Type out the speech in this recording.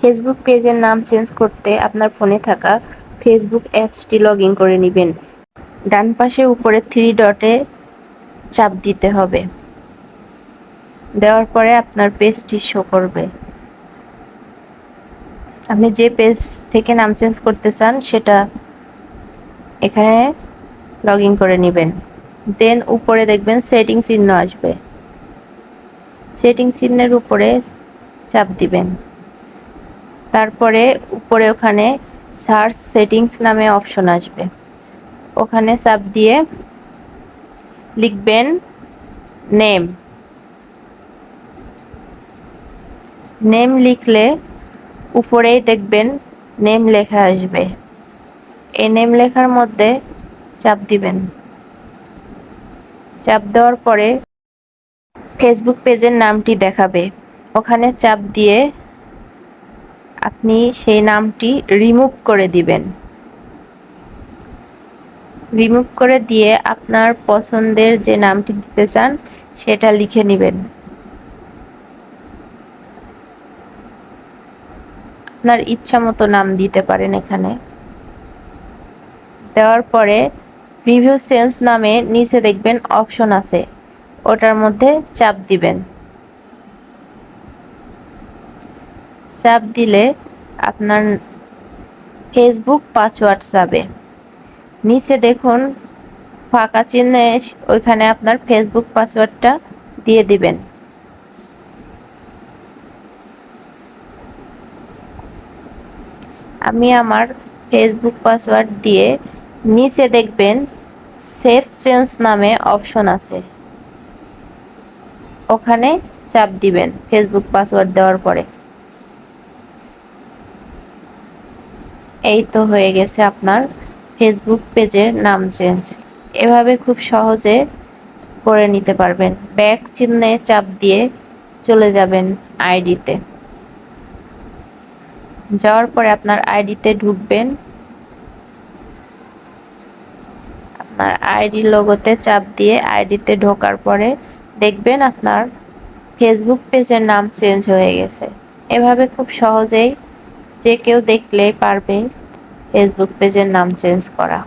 Facebook পেজের নাম change করতে আপনার ফোনে থাকা ফেসবুক অ্যাপসটি লগ ইন করে নেবেন। ডান পাশে উপরে থ্রি ডটে চাপ দিতে হবে। দেওয়ার পরে আপনার পেজটি শো করবে। আপনি যে পেজ থেকে নাম চেঞ্জ করতে চান সেটা এখানে লগ ইন করে নেবেন। দেন উপরে দেখবেন সেটিং চিহ্ন আসবে। সেটিং চিহ্নের উপরে চাপ দিবেন। তারপরে উপরে ওখানে সার্চ সেটিংস নামে অপশন আসবে, ওখানে চাপ দিয়ে লিখবেন নেম। নেম লিখলে উপরেই দেখবেন নেম লেখা আসবে। এই নেম লেখার মধ্যে চাপ দিবেন। চাপ দেওয়ার পরে ফেসবুক পেজের নামটি দেখাবে, ওখানে চাপ দিয়ে আপনি সেই নামটি রিমুভ করে দিবেন। রিমুভ করে দিয়ে আপনার পছন্দের যে নামটি দিতে চান সেটা লিখে নেবেন। আপনার ইচ্ছা মতো নাম দিতে পারেন এখানে। দেওয়ার পরে প্রিভিউ চেঞ্জ নামে নিচে দেখবেন অপশন আছে, ওটার মধ্যে চাপ দিবেন। চাপ দিলে আপনার ফেসবুক পাসওয়ার্ড যাবে। নিচে দেখুন ফাঁকা চিহ্নে ওইখানে আপনার ফেসবুক পাসওয়ার্ডটা দিয়ে দিবেন। আমি আমার ফেসবুক পাসওয়ার্ড দিয়ে নিচে দেখবেন সেভ চেঞ্জ নামে অপশন আছে, ওখানে চাপ দিবেন ফেসবুক পাসওয়ার্ড দেওয়ার পরে। এই তো হয়ে গেছে আপনার ফেসবুক পেজের নাম চেঞ্জ। এভাবে খুব সহজে করে নিতে পারবেন। ব্যাক চিহ্নে চাপ দিয়ে চলে যাবেন আইডিতে। যাওয়ার পরে আপনার আইডিতে ঢুকবেন। আপনার আইডি লোগোতে চাপ দিয়ে আইডিতে ঢোকার পরে দেখবেন আপনার ফেসবুক পেজের নাম চেঞ্জ হয়ে গেছে। এভাবে খুব সহজেই যে কেউ দেখলেই পারবে ফেসবুক পেজের নাম চেঞ্জ করা।